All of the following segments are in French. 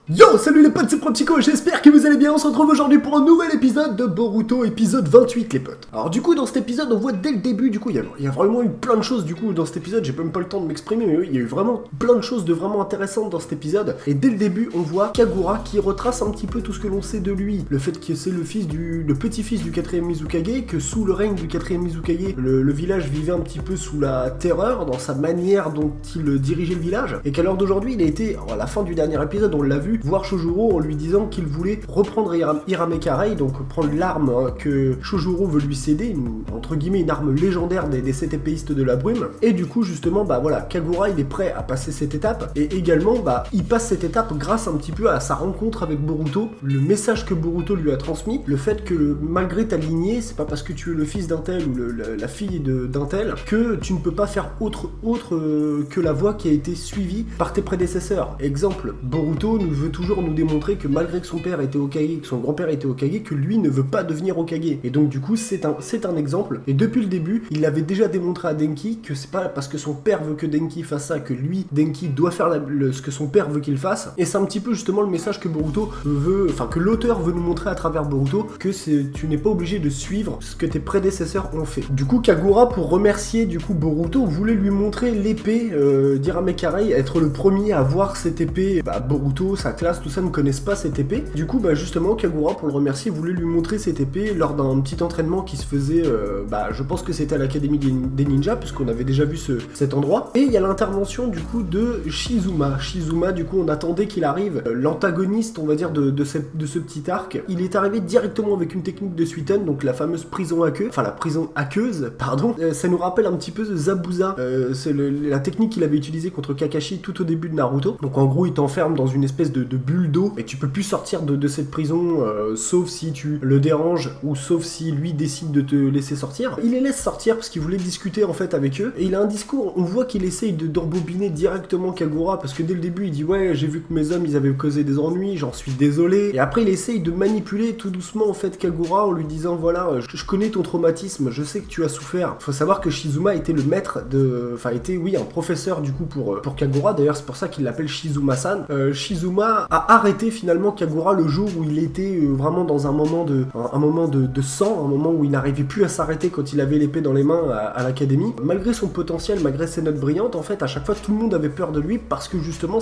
Yo, salut les potes, c'est Proptico, j'espère que vous allez bien. On se retrouve aujourd'hui pour un nouvel épisode de Boruto, épisode 28 les potes. Alors du coup dans cet épisode on voit dès le début, du coup il y a vraiment eu plein de choses du coup dans cet épisode. J'ai même pas le temps de m'exprimer, mais oui, il y a eu vraiment plein de choses de vraiment intéressantes dans cet épisode. Et dès le début on voit Kagura qui retrace un petit peu tout ce que l'on sait de lui. Le fait que c'est le petit-fils du 4ème Mizukage, que sous le règne du 4ème Mizukage, le village vivait un petit peu sous la terreur dans sa manière dont il dirigeait le village. Et qu'à l'heure d'aujourd'hui il a été, à la fin du dernier épisode on l'a vu, voir Shojuro en lui disant qu'il voulait reprendre Hiramekarei, donc prendre l'arme que Shojuro veut lui céder, entre guillemets une arme légendaire des 7 épéistes de la brume. Et du coup justement bah voilà, Kagura il est prêt à passer cette étape, et également bah il passe cette étape grâce un petit peu à sa rencontre avec Boruto, le message que Boruto lui a transmis, le fait que malgré ta lignée, c'est pas parce que tu es le fils d'un tel ou la fille d'un tel que tu ne peux pas faire autre que la voie qui a été suivie par tes prédécesseurs. Exemple, Boruto nous veut toujours nous démontrer que malgré que son père était Hokage, que son grand-père était Hokage, que lui ne veut pas devenir Hokage. Et donc du coup c'est un exemple, et depuis le début il l'avait déjà démontré à Denki que c'est pas parce que son père veut que Denki fasse ça que lui, Denki, doit faire ce que son père veut qu'il fasse. Et c'est un petit peu justement le message que Boruto veut, enfin que l'auteur veut nous montrer à travers Boruto, que tu n'es pas obligé de suivre ce que tes prédécesseurs ont fait. Du coup Kagura, pour remercier du coup Boruto, voulait lui montrer l'épée d'Hiramekarei, être le premier à voir cette épée. Boruto, sa classe, tout ça ne connaissent pas cette épée. Du coup justement Kagura, pour le remercier, voulait lui montrer cette épée lors d'un petit entraînement qui se faisait, je pense que c'était à l'académie des ninjas, puisqu'on avait déjà vu cet endroit. Et il y a l'intervention du coup de Shizuma, du coup on attendait qu'il arrive, l'antagoniste on va dire de ce petit arc. Il est arrivé directement avec une technique de Suiten, donc la fameuse prison la prison aqueuse, pardon. Ça nous rappelle un petit peu Zabuza, c'est la technique qu'il avait utilisée contre Kakashi tout au début de Naruto. Donc en gros il t'enferme dans une espèce de bulle d'eau, et tu peux plus sortir de cette prison, sauf si tu le déranges, ou sauf si lui décide de te laisser sortir. Il les laisse sortir parce qu'il voulait discuter en fait avec eux, et il a un discours, on voit qu'il essaye d'embobiner directement Kagura, parce que dès le début il dit ouais, j'ai vu que mes hommes ils avaient causé des ennuis, j'en suis désolé. Et après il essaye de manipuler tout doucement en fait Kagura en lui disant voilà, je connais ton traumatisme, je sais que tu as souffert. Faut savoir que Shizuma était le maître était un professeur du coup pour Kagura, d'ailleurs c'est pour ça qu'il l'appelle Shizuma-san. Shizuma a arrêté finalement Kagura le jour où il était vraiment dans un moment de sang, un moment où il n'arrivait plus à s'arrêter quand il avait l'épée dans les mains à l'académie. Malgré son potentiel, malgré ses notes brillantes, en fait à chaque fois tout le monde avait peur de lui, parce que justement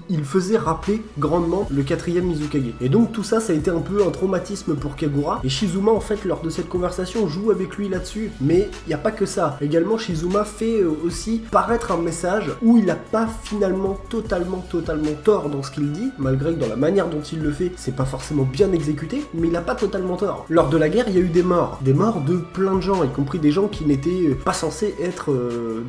il faisait rappeler grandement le 4ème Mizukage. Et donc tout ça a été un peu un traumatisme pour Kagura, et Shizuma en fait lors de cette conversation joue avec lui là-dessus. Mais il n'y a pas que ça, également Shizuma fait aussi paraître un message où il n'a pas finalement totalement tort dans ce qu'il dit, malgré que dans la manière dont il le fait c'est pas forcément bien exécuté, mais il a pas totalement tort. Lors de la guerre il y a eu des morts de plein de gens, y compris des gens qui n'étaient pas censés être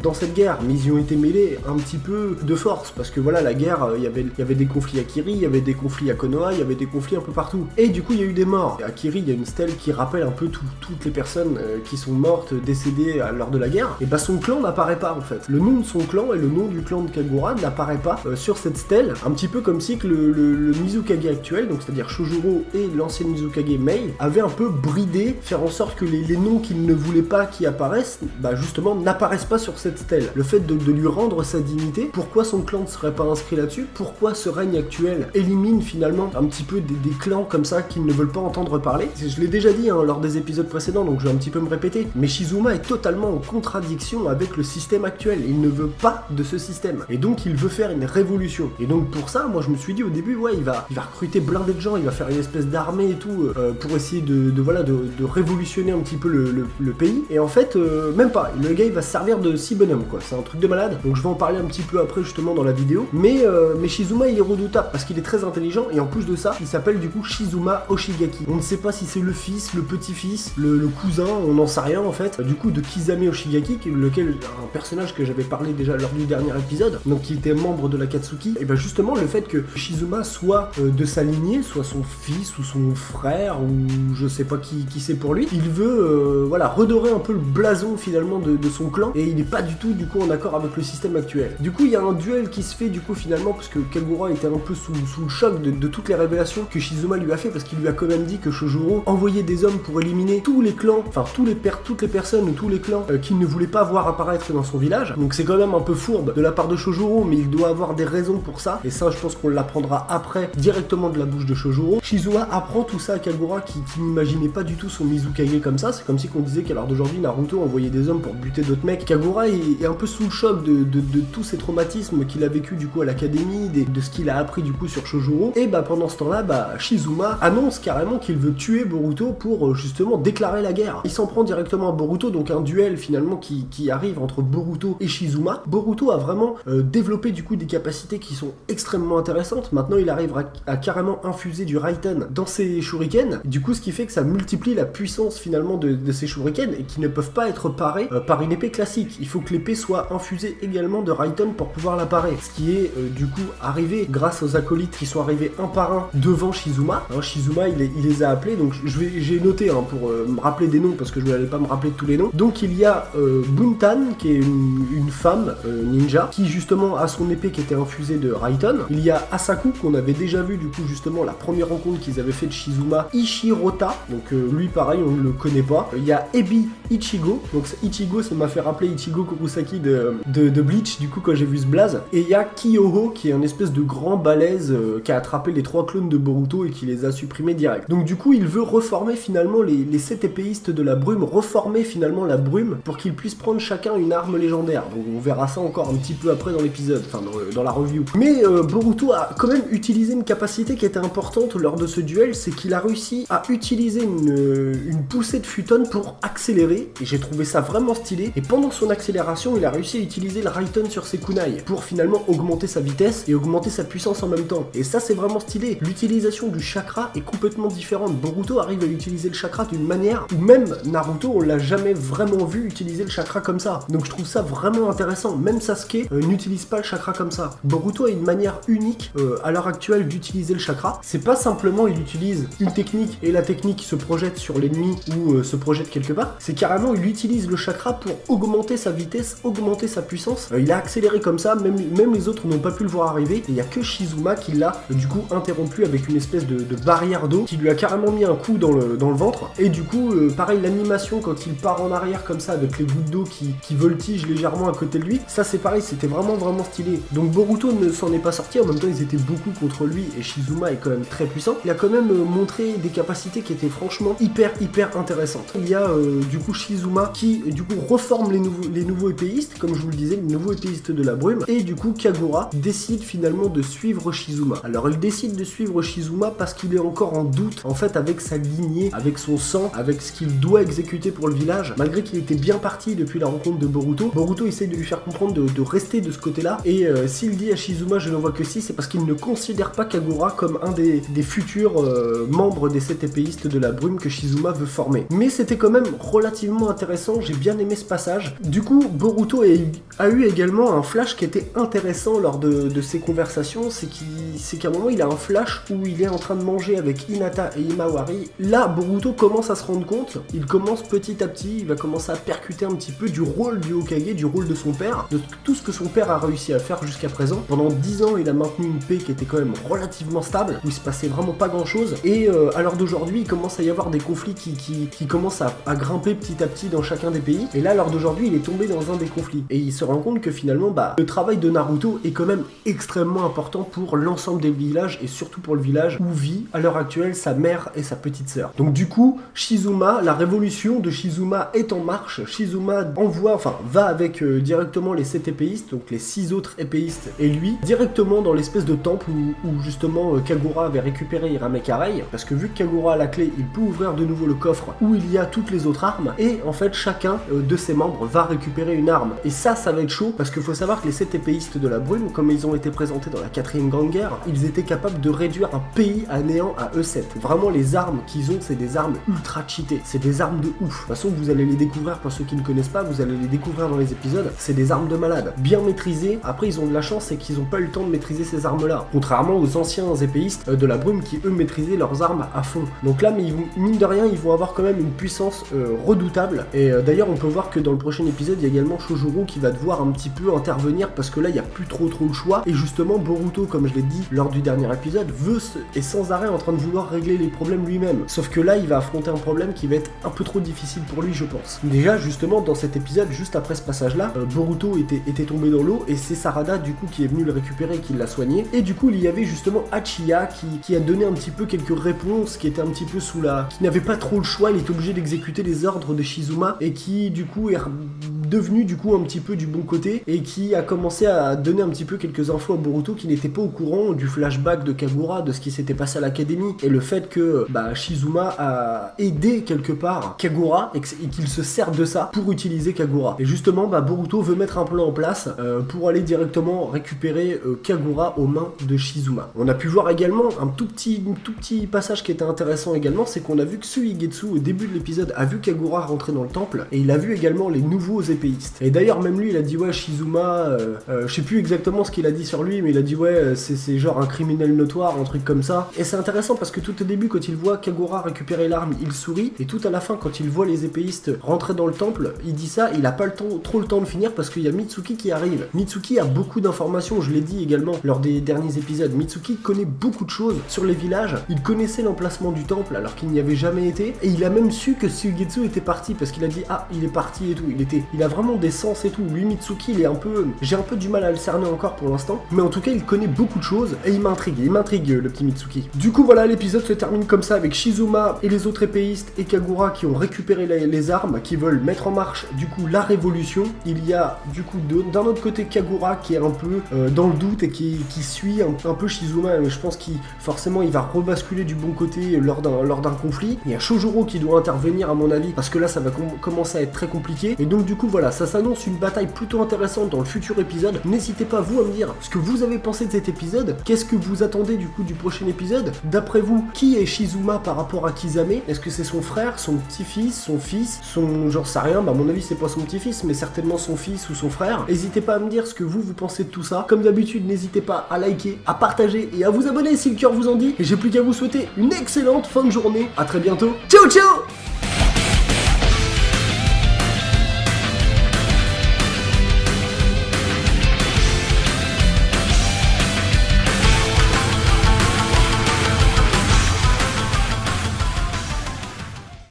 dans cette guerre, mais ils y ont été mêlés un petit peu de force, parce que voilà, la guerre, il y avait des conflits à Kiri, il y avait des conflits à Konoha, il y avait des conflits un peu partout, et du coup il y a eu des morts. Et à Kiri il y a une stèle qui rappelle un peu toutes les personnes qui sont mortes, décédées lors de la guerre, et son clan n'apparaît pas en fait. Le nom de son clan et le nom du clan de Kagura n'apparaît pas sur cette stèle, un petit peu comme si que le Mizukage actuel, donc c'est-à-dire Shojuro et l'ancienne Mizukage Mei, avaient un peu bridé, faire en sorte que les noms qu'il ne voulait pas qui apparaissent, justement n'apparaissent pas sur cette stèle. Le fait de lui rendre sa dignité, pourquoi son clan ne serait pas inscrit là-dessus, pourquoi ce règne actuel élimine finalement un petit peu des clans comme ça qui ne veulent pas entendre parler. Je l'ai déjà dit lors des épisodes précédents, donc je vais un petit peu me répéter, mais Shizuma est totalement en contradiction avec le système actuel. Il ne veut pas de ce système, et donc il veut faire une révolution. Et donc pour ça, moi je me suis dit au début, ouais, il va recruter blindé de gens, il va faire une espèce d'armée et tout, pour essayer de révolutionner un petit peu le pays. Et en fait, même pas, le gars il va se servir de 6 bonhommes quoi, c'est un truc de malade. Donc je vais en parler un petit peu après justement dans la vidéo. Mais Shizuma il est redoutable parce qu'il est très intelligent, et en plus de ça, il s'appelle du coup Shizuma Oshigaki. On ne sait pas si c'est le fils, le petit-fils, le cousin, on n'en sait rien en fait, du coup de Kisame Oshigaki, lequel un personnage que j'avais parlé déjà lors du dernier épisode, donc qui était membre de l'Akatsuki. Et justement le fait que Shizuma soit de sa lignée, soit son fils ou son frère ou je sais pas qui c'est pour lui, il veut redorer un peu le blason finalement de son clan, et il n'est pas du tout du coup en accord avec le système actuel. Du coup il y a un duel qui se fait du coup finalement, parce que Kagura était un peu sous le choc de toutes les révélations que Shizuma lui a fait, parce qu'il lui a quand même dit que Shojuro envoyait des hommes pour éliminer tous les clans, enfin toutes les personnes ou tous les clans qu'il ne voulait pas voir apparaître dans son village. Donc c'est quand même un peu fourbe de la part de Shojuro, mais il doit avoir des raisons pour ça, et ça je pense qu'on l'apprend apprendra après directement de la bouche de Shojuro. Shizuma apprend tout ça à Kagura qui n'imaginait pas du tout son Mizukage comme ça. C'est comme si qu'on disait qu'à l'heure d'aujourd'hui Naruto envoyait des hommes pour buter d'autres mecs. Kagura est un peu sous le choc de tous ces traumatismes qu'il a vécu du coup à l'académie, de ce qu'il a appris du coup sur Shojuro. Et pendant ce temps-là, Shizuma annonce carrément qu'il veut tuer Boruto pour justement déclarer la guerre. Il s'en prend directement à Boruto, donc un duel finalement qui arrive entre Boruto et Shizuma. Boruto a vraiment développé du coup des capacités qui sont extrêmement intéressantes. Maintenant il arrive à carrément infuser du Raiten dans ses shurikens, du coup ce qui fait que ça multiplie la puissance finalement de ces shurikens et qui ne peuvent pas être parés par une épée classique. Il faut que l'épée soit infusée également de Raiten pour pouvoir la parer, ce qui est du coup arrivé grâce aux acolytes qui sont arrivés un par un devant Shizuma. Shizuma il les a appelés, donc j'ai noté pour me rappeler des noms parce que je ne vais pas me rappeler de tous les noms. Donc il y a Buntan qui est une femme ninja qui justement a son épée qui était infusée de Raiten. Il y a Asaku qu'on avait déjà vu du coup justement la première rencontre qu'ils avaient fait de Shizuma, Ichirota, donc lui pareil on ne le connaît pas. Il y a Ebi Ichigo, donc Ichigo ça m'a fait rappeler Ichigo Kurosaki de Bleach du coup quand j'ai vu ce blaze. Et il y a Kyoho qui est un espèce de grand balèze qui a attrapé les 3 clones de Boruto et qui les a supprimés direct. Donc du coup il veut reformer finalement les 7 épéistes de la brume, reformer finalement la brume pour qu'ils puissent prendre chacun une arme légendaire. Donc on verra ça encore un petit peu après dans l'épisode, enfin dans la review. Mais Boruto a quand même utilisé une capacité qui était importante lors de ce duel, c'est qu'il a réussi à utiliser une poussée de futon pour accélérer, et j'ai trouvé ça vraiment stylé. Et pendant son accélération, il a réussi à utiliser le Raiten sur ses kunai pour finalement augmenter sa vitesse et augmenter sa puissance en même temps. Et ça c'est vraiment stylé. L'utilisation du chakra est complètement différente. Boruto arrive à utiliser le chakra d'une manière où même Naruto on l'a jamais vraiment vu utiliser le chakra comme ça. Donc je trouve ça vraiment intéressant. Même Sasuke n'utilise pas le chakra comme ça. Boruto a une manière unique à l'heure actuelle d'utiliser le chakra. C'est pas simplement il utilise une technique et la technique se projette sur l'ennemi ou se projette quelque part. C'est carrément il utilise le chakra pour augmenter sa vitesse, augmenter sa puissance. Il a accéléré comme ça, même les autres n'ont pas pu le voir arriver. Et il y a que Shizuma qui l'a du coup interrompu avec une espèce de barrière d'eau qui lui a carrément mis un coup dans le ventre. Et du coup pareil l'animation quand il part en arrière comme ça avec les gouttes d'eau qui voltigent légèrement à côté de lui, ça c'est pareil, c'était vraiment stylé. Donc Boruto ne s'en est pas sorti, en même temps ils étaient beaucoup contre lui et Shizuma est quand même très puissant. Il a quand même montré des capacités qui étaient franchement hyper intéressantes. Il y a du coup Shizuma qui du coup reforme les nouveaux épéistes, comme je vous le disais, les nouveaux épéistes de la brume, et du coup Kagura décide finalement de suivre Shizuma. Alors il décide de suivre Shizuma parce qu'il est encore en doute en fait avec sa lignée, avec son sang, avec ce qu'il doit exécuter pour le village, malgré qu'il était bien parti depuis la rencontre de Boruto. Boruto essaye de lui faire comprendre de rester de ce côté-là, et s'il dit à Shizuma je n'en vois que 6, c'est parce qu'il ne considère pas Kagura comme un des futurs membres des 7 épéistes de la brume que Shizuma veut former. Mais c'était quand même relativement intéressant, j'ai bien aimé ce passage. Du coup, Boruto a eu également un flash qui était intéressant lors de ces conversations, c'est qu'à un moment il a un flash où il est en train de manger avec Hinata et Himawari. Là, Boruto commence à se rendre compte, il commence petit à petit, il va commencer à percuter un petit peu du rôle du Hokage, du rôle de son père, de tout ce que son père a réussi à faire jusqu'à présent. Pendant 10 ans, il a maintenu une paix qui était quand même relativement stable, où il se passait vraiment pas grand chose, et à l'heure d'aujourd'hui, il commence à y avoir des conflits qui commencent à grimper petit à petit dans chacun des pays, et là, à l'heure d'aujourd'hui, il est tombé dans un des conflits, et il se rend compte que finalement, le travail de Naruto est quand même extrêmement important pour l'ensemble des villages, et surtout pour le village où vit, à l'heure actuelle, sa mère et sa petite sœur. Donc du coup, Shizuma, la révolution de Shizuma est en marche. Shizuma va avec directement les 7 épéistes, donc les 6 autres épéistes et lui, directement dans l'espèce de temple où justement Kagura avait récupéré Hirame-Karei, parce que vu que Kagura a la clé, il peut ouvrir de nouveau le coffre où il y a toutes les autres armes, et en fait chacun de ses membres va récupérer une arme. Et ça va être chaud, parce qu'il faut savoir que les 7 épéistes de la brume, comme ils ont été présentés dans la 4ème Grande Guerre, ils étaient capables de réduire un pays à néant à eux 7. Vraiment les armes qu'ils ont, c'est des armes ultra cheatées, c'est des armes de ouf. De toute façon vous allez les découvrir, pour ceux qui ne connaissent pas, vous allez les découvrir dans les épisodes, c'est des armes de malade, bien maîtrisées. Après ils ont de la chance, c'est qu'ils n'ont pas eu le temps de maîtriser ces armes là, contrairement aux anciens épéistes de la brume qui eux maîtrisaient leurs armes à fond. Donc là, mais mine de rien, ils vont avoir quand même une puissance redoutable, et d'ailleurs on peut voir que dans le prochain épisode, il y a également Shojuro qui va devoir un petit peu intervenir, parce que là il n'y a plus trop le choix, et justement Boruto, comme je l'ai dit lors du dernier épisode, est sans arrêt en train de vouloir régler les problèmes lui-même, sauf que là il va affronter un problème qui va être un peu trop difficile pour lui, je pense. Déjà justement dans cet épisode, juste après ce passage là, Boruto était tombé dans l'eau, et c'est Sarada du coup qui est venu le récupérer et qui l'a soigné, et du coup il y avait justement Hachiya qui a donné un petit peu quelques réponses, qui était un petit peu qui n'avait pas trop le choix, il était obligé d'exécuter les ordres de Shizuma et qui du coup est devenu du coup un petit peu du bon côté et qui a commencé à donner un petit peu quelques infos à Boruto qui n'était pas au courant du flashback de Kagura, de ce qui s'était passé à l'académie et le fait que Shizuma a aidé quelque part Kagura et qu'il se sert de ça pour utiliser Kagura. Et justement Boruto veut mettre un plan en place pour aller directement récupérer Kagura aux mains de Shizuma. On a pu voir également un tout petit passage qui était intéressant également, c'est qu'on a vu que Suigetsu au début de l'épisode a vu Kagura rentrer dans le temple et il a vu également les nouveaux épéistes. Et d'ailleurs même lui il a dit ouais Shizuma, je sais plus exactement ce qu'il a dit sur lui, mais il a dit ouais c'est genre un criminel notoire, un truc comme ça. Et c'est intéressant parce que tout au début quand il voit Kagura récupérer l'arme, il sourit, et tout à la fin quand il voit les épéistes rentrer dans le temple, il dit ça, il a pas trop le temps de finir parce qu'il y a Mitsuki qui arrive. Mitsuki a beaucoup d'informations, je l'ai dit également lors des derniers épisodes. Mitsuki connaît beaucoup de choses sur les villages, il connaissait l'emplacement du temple alors qu'il n'y avait jamais été, et il a même su que Suigetsu était parti parce qu'il a dit ah il est parti et tout, il a vraiment des sens et tout. Lui Mitsuki il est j'ai un peu du mal à le cerner encore pour l'instant, mais en tout cas il connaît beaucoup de choses et il m'intrigue le petit Mitsuki. Du coup voilà, l'épisode se termine comme ça avec Shizuma et les autres épéistes et Kagura qui ont récupéré les armes, qui veulent mettre en marche du coup la révolution. Il y a du coup d'un autre côté Kagura qui est un peu dans le doute et qui suit un peu Shizuma, mais je pense qu'il forcément il va rebasculer du bon côté lors d'un conflit. Il y a Shojuro qui doit intervenir à mon avis parce que là ça va commencer à être très compliqué, et donc du coup voilà, ça s'annonce une bataille plutôt intéressante dans le futur épisode. N'hésitez pas vous à me dire ce que vous avez pensé de cet épisode, qu'est-ce que vous attendez du coup du prochain épisode. D'après vous, qui est Shizuma par rapport à Kisame? Est-ce que c'est son frère, son petit-fils, son fils, genre sais rien, à mon avis c'est pas son petit-fils mais certainement son fils ou son frère. N'hésitez pas à me dire ce que vous pensez de tout ça. Comme d'habitude, n'hésitez pas à liker, à partager et à vous abonner si le cœur vous en dit, et j'ai plus qu'à vous souhaiter une excellente fin de journée. À très bientôt, ciao ciao.